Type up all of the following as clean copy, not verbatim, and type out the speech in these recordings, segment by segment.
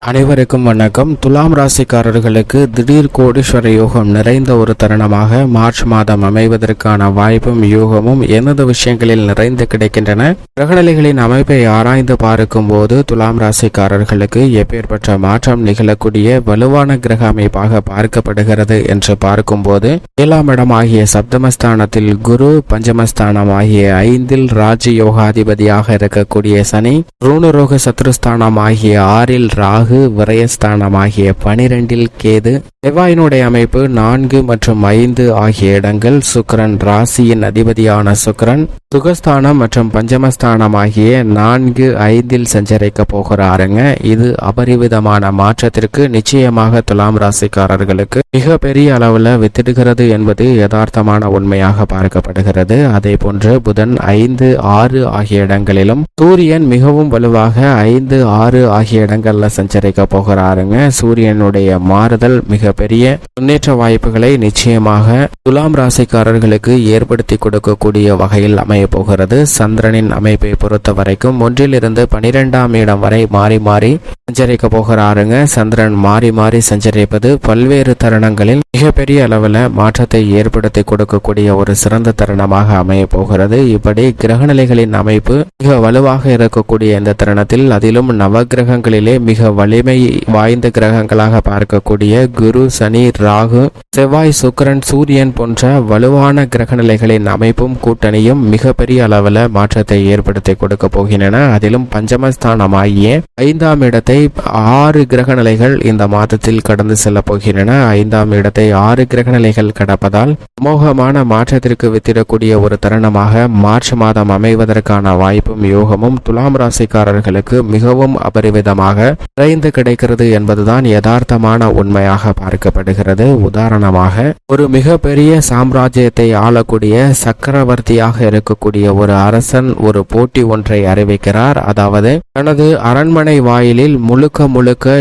அனைவருக்கும் வணக்கம். துலாம் ராசிக்காரர்களுக்கு திடீர் கோடீஸ்வர யோகம் நிறைந்த ஒரு தருணமாக மார்ச் மாதம் அமைவதற்கான வாய்ப்பும் யோகமும் எந்தெந்த விஷயங்களில் நிறைந்து கிடைக்கின்றன, கிரகநிலைகளின் அமைப்பை ஆராய்ந்து பார்க்கும் போது துலாம் ராசிக்காரர்களுக்கு எப்பேற்பட்ட மாற்றம் நிகழக்கூடிய வலுவான கிரக அமைப்பாக பார்க்கப்படுகிறது என்று பார்க்கும்போது, 7ஆம் இடம் ஆகிய சப்தமஸ்தானத்தில் குரு, பஞ்சமஸ்தானம் ஆகிய 5இல் ராஜ யோகாதிபதியாக இருக்கக்கூடிய சனி, ரூணரோக சத்ருஸ்தானம் ஆகிய 6இல் ராகு, விரயஸ்தானமாகிய 12இல் கேது, செவ்வாயினுடைய அமைப்பு 4 மற்றும் 5 ஆகிய இடங்கள், சுக்கிரன் ராசியின் அதிபதியான சுக்கிரன் சுகஸ்தானம் மற்றும் பஞ்சமஸ்தானம் ஆகிய 4, 5இல் சஞ்சரிக்க போகிறாருங்க. இது அபரிவிதமான மாற்றத்திற்கு நிச்சயமாக துலாம் ராசிக்காரர்களுக்கு மிக பெரிய அளவில் வித்திடுகிறது என்பது யதார்த்தமான உண்மையாக பார்க்கப்படுகிறது. அதே போன்று புதன் 5, 6 ஆகிய இடங்களிலும், சூரியன் மிகவும் வலுவாக 5, 6 ஆகிய இடங்கள்ல சஞ்சரிக்க போகிறாருங்க. சூரியனுடைய மாறுதல் மிக பெரிய முன்னேற்ற வாய்ப்புகளை நிச்சயமாக துலாம் ராசிக்காரர்களுக்கு ஏற்படுத்தி கொடுக்கக்கூடிய வகையில் அமைய போகிறது. சந்திரனின் அமைப்பை பொறுத்த வரைக்கும் 1லிருந்து 12ஆம் இடம் வரை மாறி மாறி சஞ்சரிக்க போகிறாருங்க. சந்திரன் மாறி மாறி சஞ்சரிப்பது பல்வேறு தருணங்களில் மிகப்பெரிய அளவில் மாற்றத்தை ஏற்படுத்தி கொடுக்கக்கூடிய ஒரு சிறந்த தருணமாக அமைய போகிறது. இப்படி கிரகநிலைகளின் அமைப்பு மிக வலுவாக இருக்கக்கூடிய இந்த தருணத்தில், அதிலும் நவகிரகங்களிலே மிக வலிமை வாய்ந்த கிரகங்களாக பார்க்கக்கூடிய குரு, சனி, ராகு, செவ்வாய், சுக்கிரன், சூரியன் போன்ற வலுவான கிரகநிலைகளின் அமைப்பும் கூட்டணியும் மிகப்பெரிய அளவில் மாற்றத்தை ஏற்படுத்தி கொடுக்க போகின்றன. அதிலும் பஞ்சமஸ்தானமாகிய 5ஆம் இடத்தை 6 கிரகநிலைகள் இந்த மாதத்தில் கடந்து செல்ல போகின்றன. 5ஆம் இடத்தை 6 கிரகநிலைகள் கடப்பதால் அமோகமான மாற்றத்திற்கு வித்திடக்கூடிய ஒரு தருணமாக மார்ச் மாதம் அமைவதற்கான வாய்ப்பும் யோகமும் துலாம் ராசிக்காரர்களுக்கு மிகவும் அபரிவிதமாக நிறைந்து கிடைக்கிறது என்பதுதான் யதார்த்தமான உண்மையாக பார்க்கப்படுகிறது. உதாரணமாக, ஒரு மிகப்பெரிய சாம்ராஜ்யத்தை ஆளக்கூடிய சக்கரவர்த்தியாக இருக்கக்கூடிய ஒரு அரசன் ஒரு போட்டி ஒன்றை அறிவிக்கிறார். அதாவது, தனது அரண்மனை வாயிலில் முழுக்க முழுக்க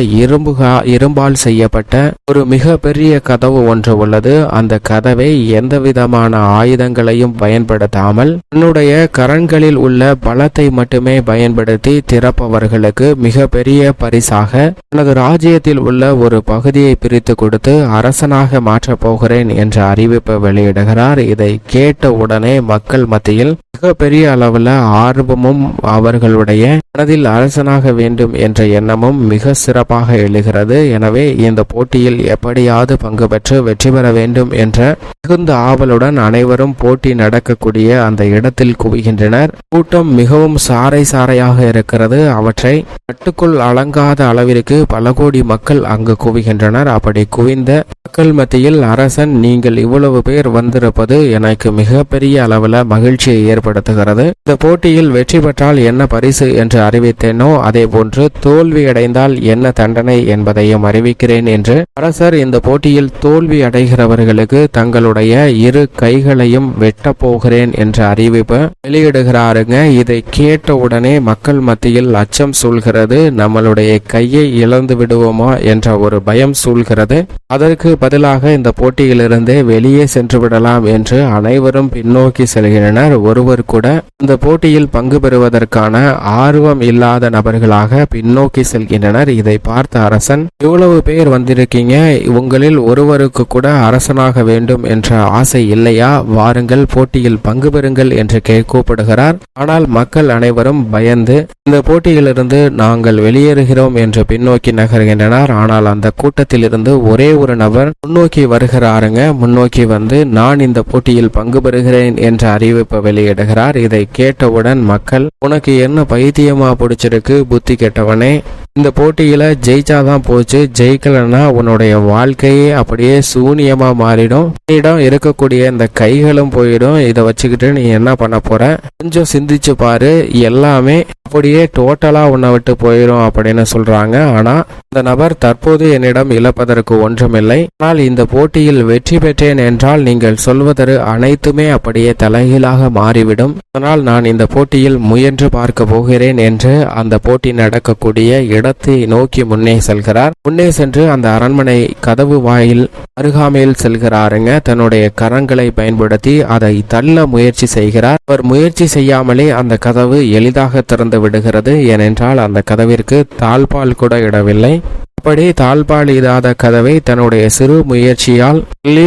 இரும்பால் செய்யப்பட்ட ஒரு மிகப்பெரிய கதவு ஒன்று உள்ளது. அந்த கதவை எந்த விதமான ஆயுதங்களையும் பயன்படுத்தாமல் தன்னுடைய கரண்களில் உள்ள பலத்தை மட்டுமே பயன்படுத்தி திறப்பவர்களுக்கு மிகப்பெரிய பரிசாக தனது ராஜ்யத்தில் உள்ள ஒரு பகுதியை பிரித்து கொடுத்து அரசனாக மாற்றப் போகிறேன் என்ற அறிவிப்பை வெளியிடுகிறார். இதை கேட்ட உடனே மக்கள் மத்தியில் மிகப்பெரிய அளவில் ஆர்வமும் அவர்களுடைய மனதில் அரசனாக வேண்டும் என்ற எண்ணமும் மிக சிறப்பாக எழுகிறது. எனவே இந்த போட்டியில் எப்படியாவது பங்கு பெற்று வெற்றி பெற வேண்டும் என்ற மிகுந்த ஆவலுடன் அனைவரும் போட்டி நடக்கக்கூடிய அந்த இடத்தில் குவிகின்றனர். கூட்டம் மிகவும் சாறை சாறையாக இருக்கிறது. அவற்றை கட்டுக்குள் அடங்காத அளவிற்கு பல கோடி மக்கள் அங்கு குவிகின்றனர். அப்படி குவிந்த மக்கள் மத்தியில் அரசன், நீங்கள் இவ்வளவு பேர் வந்திருப்பது எனக்கு மிகப்பெரிய அளவில் மகிழ்ச்சியை ஏற்படுத்துகிறது. இந்த போட்டியில் வெற்றி பெற்றால் என்ன பரிசு என்று அறிவித்தேனோ, அதே போன்று தோல்வி அடைந்தால் என்ன தண்டனை என்பதையும் அறிவிக்கிறேன் என்று அரசர் இந்த போட்டியில் தோல்வி அடைகிறவர்களுக்கு தங்களுடைய 2 கைகளையும் வெட்ட போகிறேன் என்ற அறிவிப்பு வெளியிடுகிறாருங்க. இதை கேட்ட உடனே மக்கள் மத்தியில் அச்சம் சூழ்கிறது. நம்மளுடைய கையை இழந்து விடுவோமா என்ற ஒரு பயம் சூழ்கிறது. அதற்கு பதிலாக இந்த போட்டியிலிருந்து வெளியே சென்று விடலாம் என்று அனைவரும் பின்னோக்கி செல்கின்றனர். ஒருவர் கூட இந்த போட்டியில் பங்கு பெறுவதற்கான ஆர்வம் இல்லாத நபர்களாக பின்னோக்கி செல்கின்றனர். இதை பார்த்த அரசன், இவ்வளவு பேர் வந்திருக்கீங்க, உங்களில் ஒருவருக்கு கூட அரசனாக வேண்டும் என்ற ஆசை இல்லையா? வாருங்கள், போட்டியில் பங்கு பெறுங்கள் என்று கூப்பிடுகிறார். ஆனால் மக்கள் அனைவரும் பயந்து இந்த போட்டியிலிருந்து நாங்கள் வெளியேறுகிறோம் என்று பின்னோக்கி நகர்கின்றனர். ஆனால் அந்த கூட்டத்தில் இருந்து ஒரே ஒரு நபர் முன்னோக்கி வருகிறாருங்க. முன்னோக்கி வந்து, நான் இந்த போட்டியில் பங்கு பெறுகிறேன் என்ற அறிவிப்பை வெளியிடுகிறார். இதை கேட்டவுடன் மக்கள், உனக்கு என்ன பைத்தியமா பிடிச்சிருக்கு புத்தி கெட்டவனே, இந்த போட்டியில ஜெயிச்சாதான் போச்சு, ஜெயிக்கலன்னா உன்னுடைய வாழ்க்கையே அப்படியே சூனியமா மாறிடும், நீடம் இருக்கக்கூடிய இந்த கைகளும் போயிடும், இதை வச்சுக்கிட்டு நீ என்ன பண்ண போற, கொஞ்சம் சிந்திச்சு பாரு, எல்லாமே அப்படியே டோட்டலா உன்னை விட்டு போயிடும் அப்படின்னு சொல்றாங்க. ஆனா இந்த நபர், தற்போது என்னிடம் இழப்பதற்கு ஒன்றுமில்லை, ஆனால் இந்த போட்டியில் வெற்றி பெற்றேன் என்றால் நீங்கள் சொல்வதற்கு அனைத்துமே அப்படியே தலைகீழாக மாறிவிடும், அதனால் நான் இந்த போட்டியில் முயன்று பார்க்க போகிறேன் என்று அந்த போட்டி நடக்கக்கூடிய இடத்தை நோக்கி முன்னே செல்கிறார். முன்னே சென்று அந்த அரண்மனை கதவு வாயில் அருகாமையில் செல்கிறாருங்க. தன்னுடைய கரங்களை பயன்படுத்தி அதை தள்ள முயற்சி செய்கிறார். அவர் முயற்சி செய்யாமலே அந்த கதவு எளிதாக திறந்து விடுகிறது. ஏனென்றால் அந்த கதவிற்கு தாழ்பால் கூட இடவில்லை. அப்படி தாழ்பால் இடாத கதவை தன்னுடைய சிறு முயற்சியால்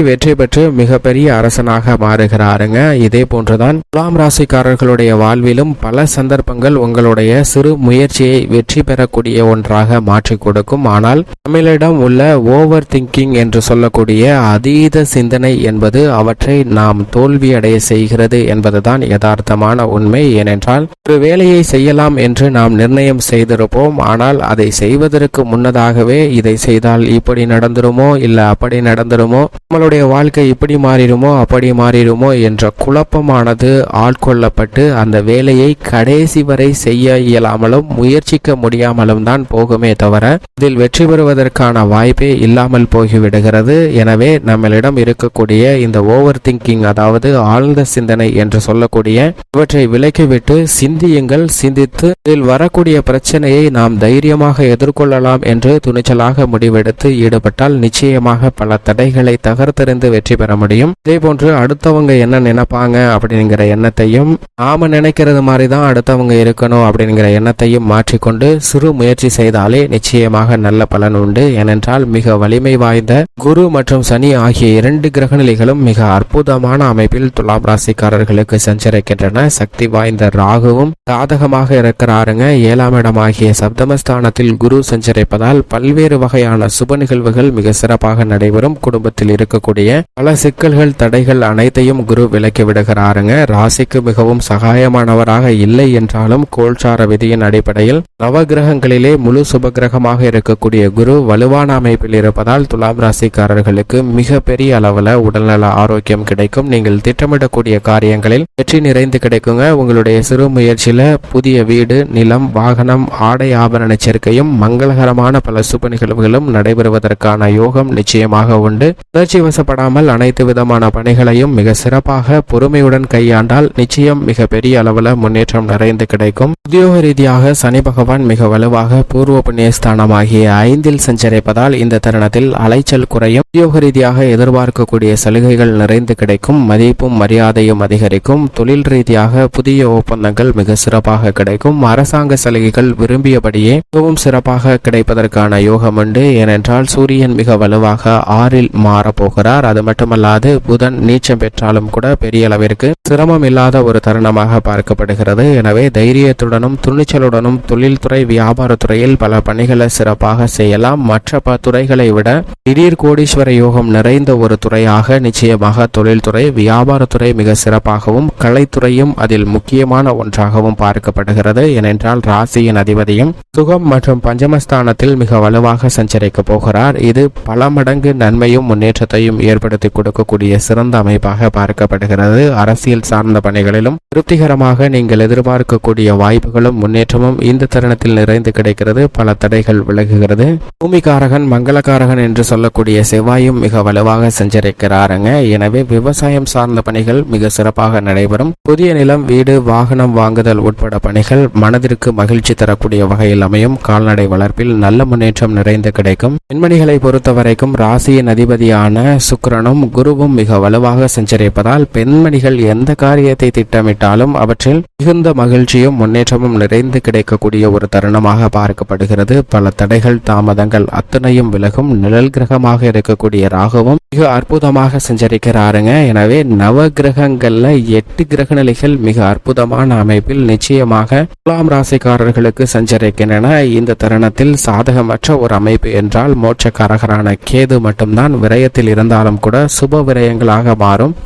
வெற்றி பெற்று மிகப்பெரிய அரசனாக மாறுகிறாருங்க. இதே போன்றுதான் துலாம் ராசிக்காரர்களுடைய வாழ்விலும் பல சந்தர்ப்பங்கள் உங்களுடைய சிறு முயற்சியை வெற்றி பெறக்கூடிய ஒன்றாக மாற்றி கொடுக்கும். ஆனால் நம்மளிடம் உள்ள ஓவர் திங்கிங் என்று சொல்லக்கூடிய அதீத சிந்தனை என்பது அவற்றை நாம் தோல்வியடைய செய்கிறது என்பதுதான் யதார்த்தமான உண்மை. ஏனென்றால் ஒரு வேலையை செய்யலாம் என்று நாம் நிர்ணயம் செய்திருப்போம். ஆனால் அதை செய்வதற்கு முன்னதாக இதை செய்தால் இப்படி நடந்துருமோ இல்ல அப்படி நடந்துருமோ, நம்மளுடைய வாழ்க்கை இப்படி மாறிடுமோ அப்படி மாறிடுமோ என்ற குழப்பமானது ஆட்கொள்ளப்பட்டு அந்த வேலையை கடைசி வரை செய்ய இயலாமலும் முயற்சிக்க முடியாமலும் தான் போகுமே தவிர இதில் வெற்றி பெறுவதற்கான வாய்ப்பே இல்லாமல் போய்விடுகிறது. எனவே நம்மளிடம் இருக்கக்கூடிய இந்த ஓவர் திங்கிங், அதாவது ஆழ்ந்த சிந்தனை என்று சொல்லக்கூடிய இவற்றை விலக்கிவிட்டு சிந்தியுங்கள். சிந்தித்து இதில் வரக்கூடிய பிரச்சனையை நாம் தைரியமாக எதிர்கொள்ளலாம் என்று துணிச்சலாக முடிவெடுத்து ஈடுபட்டால் நிச்சயமாக பல தடைகளை தகர்த்தெறிந்து வெற்றி பெற முடியும். இதே போன்று அடுத்தவங்க என்ன நினைப்பாங்க அப்படிங்கிற எண்ணத்தையும், நாம நினைக்கிறது மாதிரி தான் அடுத்தவங்க இருக்கணும் அப்படிங்கிற எண்ணத்தையும் மாற்றிக்கொண்டு சிறு முயற்சி செய்தாலே நிச்சயமாக நல்ல பலன் உண்டு. ஏனென்றால் மிக வலிமை வாய்ந்த குரு மற்றும் சனி ஆகிய 2 கிரகநிலைகளும் மிக அற்புதமான அமைப்பில் துலாம் ராசிக்காரர்களுக்கு சஞ்சரிக்கின்றன. சக்தி வாய்ந்த ராகுவும் சாதகமாக இருக்கிறாருங்க. 7ஆம் இடம் ஆகிய சப்தமஸ்தானத்தில் குரு சஞ்சரிப்பதால் பல்வேறு வகையான சுப நிகழ்வுகள் மிக சிறப்பாக நடைபெறும். குடும்பத்தில் இருக்கக்கூடிய பல சிக்கல்கள் தடைகள் அனைத்தையும் குரு விலக்கி விடுகிறாருங்க. ராசிக்கு மிகவும் சகாயமானவராக இல்லை என்றாலும் கோல்சார விதியின் அடிப்படையில் நவகிரகங்களிலே முழு சுப கிரகமாக இருக்கக்கூடிய குரு வலுவான அமைப்பில் இருப்பதால் துலாம் ராசிக்காரர்களுக்கு மிக பெரிய அளவுல உடல்நல ஆரோக்கியம் கிடைக்கும். நீங்கள் திட்டமிடக்கூடிய காரியங்களில் வெற்றி நிறைந்து கிடைக்குங்க. உங்களுடைய சிறு முயற்சியில புதிய வீடு, நிலம், வாகனம், ஆடை ஆபரண சேர்க்கையும் மங்களகரமான பல சுப நிகழ்வுகளும் நடைபெறுவதற்கான யோகம் நிச்சயமாக உண்டு. உணர்ச்சி வசப்படாமல் அனைத்து விதமான பணிகளையும் மிக சிறப்பாக பொறுமையுடன் கையாண்டால் நிச்சயம் மிக பெரிய அளவுல முன்னேற்றம் நிறைந்து கிடைக்கும். உத்தியோக ரீதியாக சனி பகவான் மிக வலுவாக பூர்வ புண்ணியஸ்தானமாகிய 5இல் சஞ்சரிப்பதால் இந்த தருணத்தில் அலைச்சல் குறையும். உத்தியோக ரீதியாக எதிர்பார்க்கக்கூடிய சலுகைகள் நிறைந்து கிடைக்கும். மதிப்பும் மரியாதையும் அதிகரிக்கும். தொழில் ரீதியாக புதிய ஒப்பந்தங்கள் மிக சிறப்பாக கிடைக்கும். அரசாங்க சலுகைகள் விரும்பியபடியே மிகவும் சிறப்பாக கிடைப்பதற்கான யோகம் உண்டு. ஏனென்றால் சூரியன் மிக வலுவாக 6இல் மாறப்போகிறார். அது மட்டுமல்லாது புதன் நீச்சம் பெற்றாலும் கூட பெரிய அளவிற்கு சிரமம் இல்லாத ஒரு தருணமாக பார்க்கப்படுகிறது. எனவே தைரியத்துடனும் துணிச்சலுடனும் தொழில்துறை, வியாபாரத்துறையில் பல பணிகளை சிறப்பாக செய்யலாம். மற்ற துறைகளை விட திடீர் கோடீஸ்வர யோகம் நிறைந்த ஒரு துறையாக நிச்சயமாக தொழில்துறை, வியாபாரத்துறை மிக சிறப்பாகவும், கலைத்துறையும் அதில் முக்கியமான ஒன்றாகவும் பார்க்கப்படுகிறது. ஏனென்றால் ராசியின் அதிபதியும் சுகம் மற்றும் பஞ்சமஸ்தானத்தில் மிக வலுவாக சஞ்சரிக்க போகிறார். இது பல மடங்கு நன்மையும் முன்னேற்றத்தையும் ஏற்படுத்தி கொடுக்கக்கூடிய சிறந்த அமைப்பாக பார்க்கப்படுகிறது. அரசியல் சார்ந்த பணிகளிலும் திருப்திகரமாக நீங்கள் எதிர்பார்க்கக்கூடிய வாய்ப்புகளும் முன்னேற்றமும் இந்த தருணத்தில் நிறைந்து கிடைக்கிறது. பல தடைகள் விலகுகிறது. பூமிகாரகன், மங்களகாரகன் என்று சொல்லக்கூடிய செவ்வாயும் மிக வலுவாக சஞ்சரிக்கிறாருங்க. எனவே விவசாயம் சார்ந்த பணிகள் மிக சிறப்பாக நடைபெறும். புதிய நிலம், வீடு, வாகனம் வாங்குதல் உட்பட பணிகள் மனதிற்கு மகிழ்ச்சி தரக்கூடிய வகையில் அமையும். கால்நடை வளர்ப்பில் நல்ல முன்னேற்றம் நிறைந்து கிடைக்கும். பெண்மணிகளை பொறுத்தவரைக்கும் ராசியின் அதிபதியான சுக்கிரனும் குருவும் மிக வலுவாக சஞ்சரிப்பதால் பெண்மணிகள் எந்த காரியத்தை திட்டமிட்டாலும் அவற்றில் மிகுந்த மகிழ்ச்சியும் முன்னேற்றமும் நிறைந்து கிடைக்கக்கூடிய ஒரு தருணமாக பார்க்கப்படுகிறது. பல தடைகள், தாமதங்கள் அத்தனையும் விலகும். நிழல் கிரகமாக இருக்கக்கூடிய ராகுவும் மிக அற்புதமாக சஞ்சரிக்கிறாருங்க. எனவே நவ கிரகங்கள்ல 8 கிரகநிலைகள் மிக அற்புதமான அமைப்பில் நிச்சயமாக துலாம் ராசிக்காரர்களுக்கு சஞ்சரிக்கின்றன. இந்த தருணத்தில் சாதகமற்ற ஒரு அமைப்பு என்றால் மோட்சக்காரகரான கேது மட்டும்தான். விரயத்தில் இருந்தாலும் கூட சுப விரயங்களாக மாறும்.